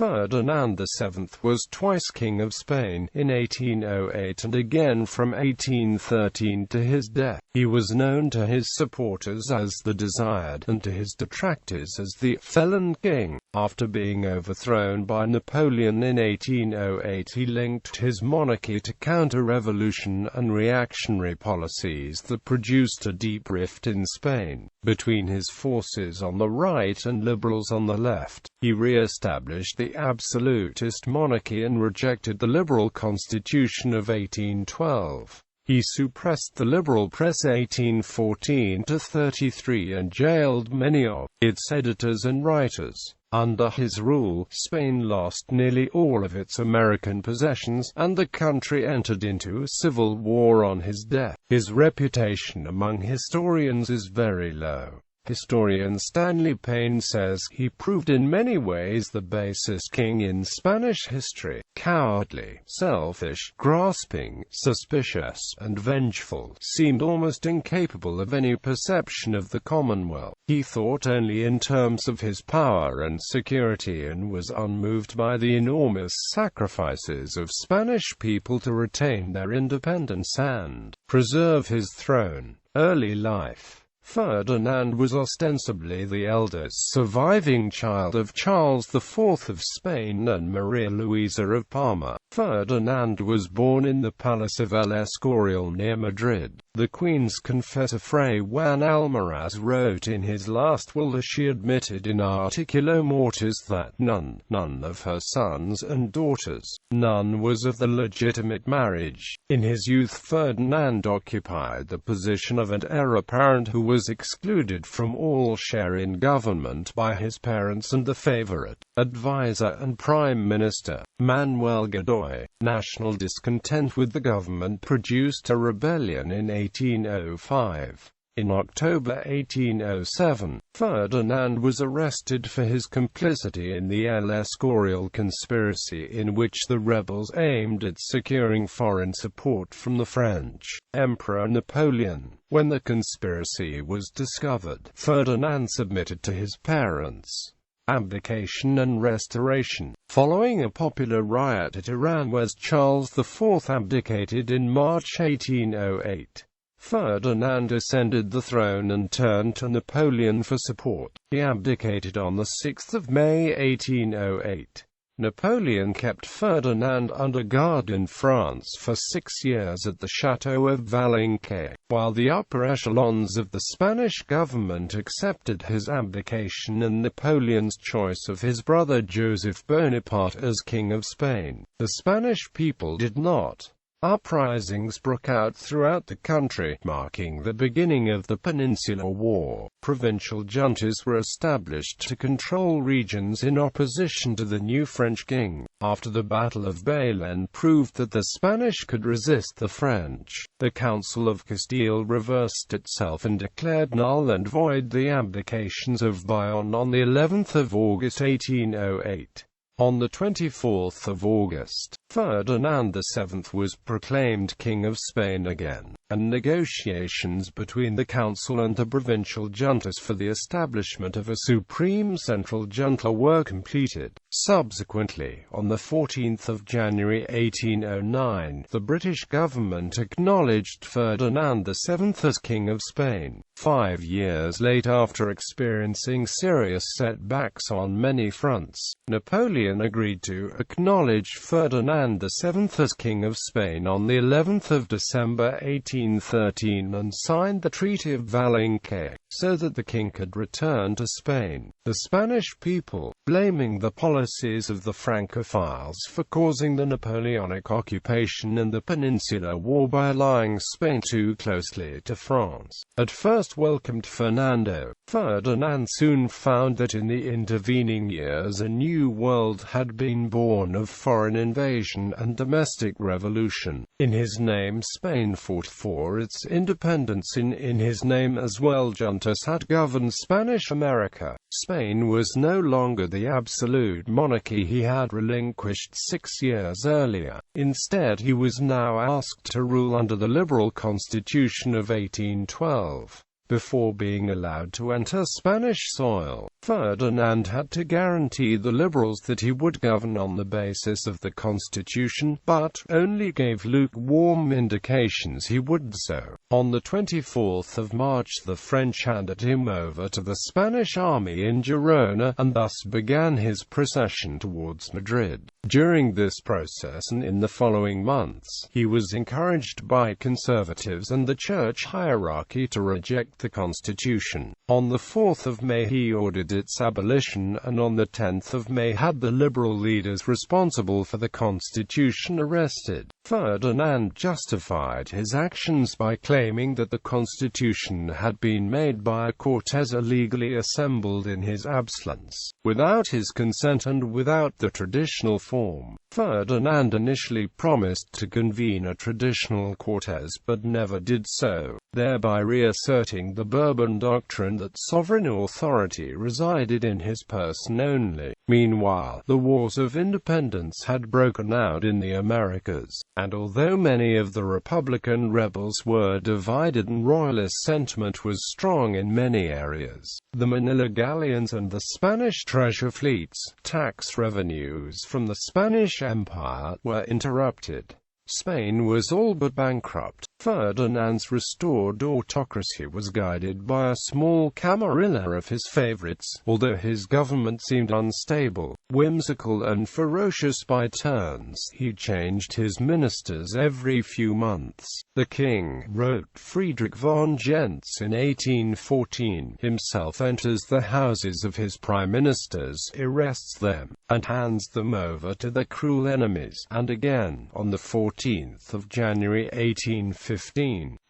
Ferdinand VII was twice King of Spain, in 1808 and again from 1813 to his death. He was known to his supporters as the Desired, and to his detractors as the Felon King. After being overthrown by Napoleon in 1808, he linked his monarchy to counter-revolution and reactionary policies that produced a deep rift in Spain, between his forces on the right and liberals on the left. He re-established the absolutist monarchy and rejected the liberal constitution of 1812. He suppressed the liberal press 1814–33 and jailed many of its editors and writers. Under his rule, Spain lost nearly all of its American possessions, and the country entered into a civil war on his death. His reputation among historians is very low. Historian Stanley Payne says, he proved in many ways the basest king in Spanish history. Cowardly, selfish, grasping, suspicious, and vengeful, seemed almost incapable of any perception of the Commonwealth. He thought only in terms of his power and security and was unmoved by the enormous sacrifices of Spanish people to retain their independence and preserve his throne. Early life. Ferdinand was ostensibly the eldest surviving child of Charles IV of Spain and Maria Luisa of Parma. Ferdinand was born in the Palace of El Escorial near Madrid. The Queen's confessor Fray Juan Almaraz wrote in his last will that she admitted in articulo mortis that none of her sons and daughters, none was of the legitimate marriage. In his youth Ferdinand occupied the position of an heir apparent who was excluded from all share in government by his parents and the favorite advisor and prime minister, Manuel Godoy. National discontent with the government produced a rebellion in 1805. In October 1807, Ferdinand was arrested for his complicity in the El Escorial conspiracy, in which the rebels aimed at securing foreign support from the French Emperor Napoleon. When the conspiracy was discovered, Ferdinand submitted to his parents' abdication and restoration. Following a popular riot at Aranjuez, Charles IV abdicated in March 1808. Ferdinand ascended the throne and turned to Napoleon for support. He abdicated on 6 May 1808. Napoleon kept Ferdinand under guard in France for 6 years at the Château of Valençay, while the upper echelons of the Spanish government accepted his abdication and Napoleon's choice of his brother Joseph Bonaparte as King of Spain. The Spanish people did not. Uprisings broke out throughout the country, marking the beginning of the Peninsular War. Provincial juntas were established to control regions in opposition to the new French king. After the Battle of Bailén proved that the Spanish could resist the French, the Council of Castile reversed itself and declared null and void the abdications of Bayonne on the 11th of August 1808. On the 24th of August, Ferdinand VII was proclaimed King of Spain again, and negotiations between the council and the provincial juntas for the establishment of a supreme central junta were completed. Subsequently, on the 14th of January 1809, the British government acknowledged Ferdinand VII as King of Spain. 5 years late, after experiencing serious setbacks on many fronts, Napoleon agreed to acknowledge Ferdinand VII as King of Spain on the 11th of December 1813 and signed the Treaty of Valençay, so that the king could return to Spain. The Spanish people, blaming the policies of the Francophiles for causing the Napoleonic occupation and the Peninsular War by allying Spain too closely to France, at first welcomed Fernando. Ferdinand soon found that in the intervening years a new world had been born of foreign invasion and domestic revolution. In his name Spain fought for its independence. In his name as well juntas had governed Spanish America. Spain was no longer the absolute monarchy he had relinquished 6 years earlier. Instead, he was now asked to rule under the liberal constitution of 1812. Before being allowed to enter Spanish soil, Ferdinand had to guarantee the liberals that he would govern on the basis of the constitution, but only gave lukewarm indications he would so. On the 24th of March the French handed him over to the Spanish army in Girona, and thus began his procession towards Madrid. During this process and in the following months, he was encouraged by conservatives and the church hierarchy to reject the constitution. On the 4th of May he ordered its abolition, and on the 10th of May had the liberal leaders responsible for the constitution arrested. Ferdinand justified his actions by claiming that the constitution had been made by a Cortes illegally assembled in his absence, without his consent and without the traditional form. Ferdinand initially promised to convene a traditional Cortes but never did so, thereby reasserting the Bourbon doctrine that sovereign authority resided in his person only. Meanwhile, the wars of independence had broken out in the Americas, and although many of the Republican rebels were divided and royalist sentiment was strong in many areas, the Manila galleons and the Spanish treasure fleets, tax revenues from the Spanish Empire, were interrupted. Spain was all but bankrupt. Ferdinand's restored autocracy was guided by a small camarilla of his favorites, although his government seemed unstable, whimsical and ferocious by turns. He changed his ministers every few months. The king, wrote Friedrich von Gentz in 1814, himself enters the houses of his prime ministers, arrests them, and hands them over to their cruel enemies. And again, on the 14th of January 1815,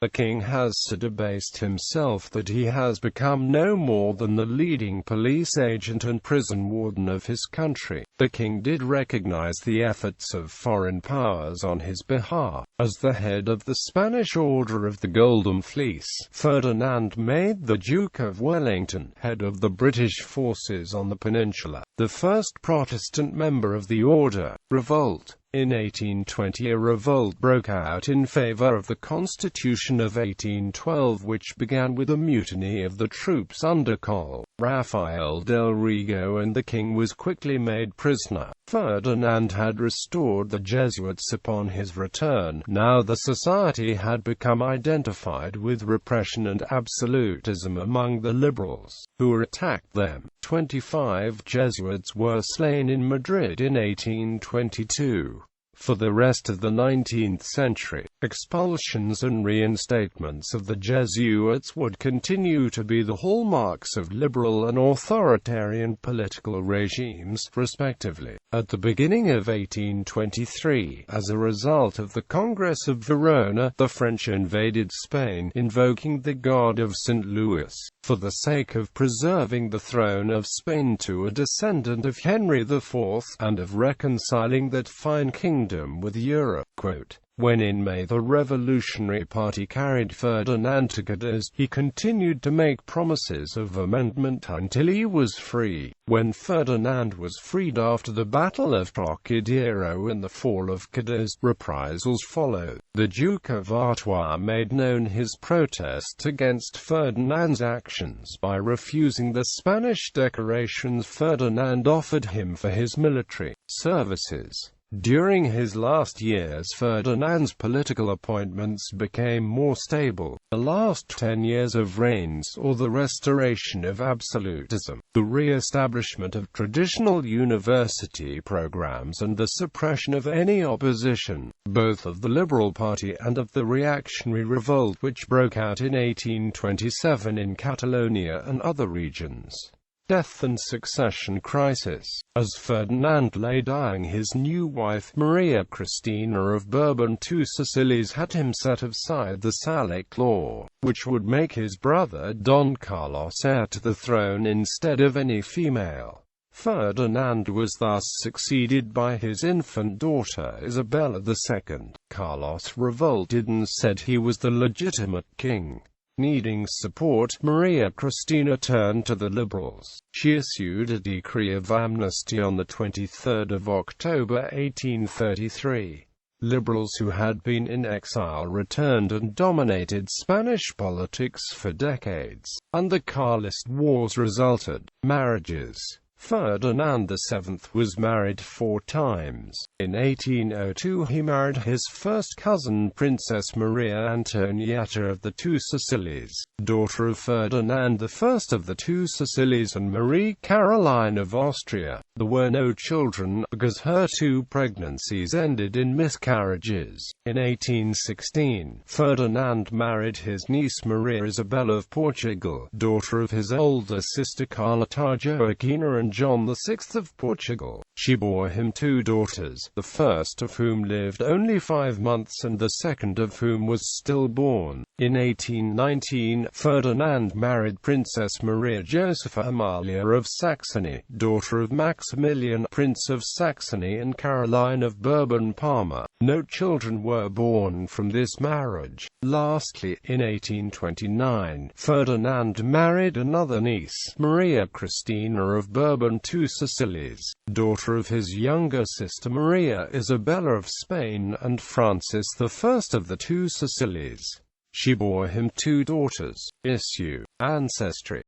the king has so debased himself that he has become no more than the leading police agent and prison warden of his country. The king did recognize the efforts of foreign powers on his behalf. As the head of the Spanish Order of the Golden Fleece, Ferdinand made the Duke of Wellington head of the British forces on the peninsula, the first Protestant member of the order. Revolt. In 1820 a revolt broke out in favor of the Constitution of 1812, which began with a mutiny of the troops under Col. Rafael del Riego, and the king was quickly made prisoner. Ferdinand had restored the Jesuits upon his return. Now the society had become identified with repression and absolutism among the liberals, who attacked them. 25 Jesuits were slain in Madrid in 1822. For the rest of the 19th century, expulsions and reinstatements of the Jesuits would continue to be the hallmarks of liberal and authoritarian political regimes, respectively. At the beginning of 1823, as a result of the Congress of Verona, the French invaded Spain, invoking the god of St. Louis, for the sake of preserving the throne of Spain to a descendant of Henry IV, and of reconciling that fine kingdom with Europe. Quote, when in May the Revolutionary Party carried Ferdinand to Cadiz, he continued to make promises of amendment until he was free. When Ferdinand was freed after the Battle of Trocadero and the fall of Cadiz, reprisals followed. The Duke of Artois made known his protest against Ferdinand's actions by refusing the Spanish decorations Ferdinand offered him for his military services. During his last years, Ferdinand's political appointments became more stable. The last 10 years of reign saw the restoration of absolutism, the re-establishment of traditional university programs, and the suppression of any opposition, both of the Liberal Party and of the reactionary revolt which broke out in 1827 in Catalonia and other regions. Death and succession crisis. As Ferdinand lay dying, his new wife, Maria Cristina of Bourbon II Sicilies, had him set aside the Salic law, which would make his brother Don Carlos heir to the throne instead of any female. Ferdinand was thus succeeded by his infant daughter Isabella II. Carlos revolted and said he was the legitimate king. Needing support, Maria Cristina turned to the liberals. She issued a decree of amnesty on the 23rd of October 1833. Liberals who had been in exile returned and dominated Spanish politics for decades, and the Carlist Wars resulted. Marriages. Ferdinand VII was married 4 times. In 1802 he married his first cousin Princess Maria Antonietta of the Two Sicilies, daughter of Ferdinand I of the Two Sicilies and Marie Caroline of Austria. There were no children, because her 2 pregnancies ended in miscarriages. In 1816, Ferdinand married his niece Maria Isabel of Portugal, daughter of his older sister Carlota Joaquina and John VI of Portugal. She bore him 2 daughters, the first of whom lived only 5 months and the second of whom was stillborn. In 1819, Ferdinand married Princess Maria Josepha Amalia of Saxony, daughter of Maximilian, Prince of Saxony, and Caroline of Bourbon-Parma. No children were born from this marriage. Lastly, in 1829, Ferdinand married another niece, Maria Cristina of Bourbon Two Sicilies, daughter of his younger sister Maria Isabella of Spain and Francis I of the Two Sicilies. She bore him 2 daughters. Issue. Ancestry.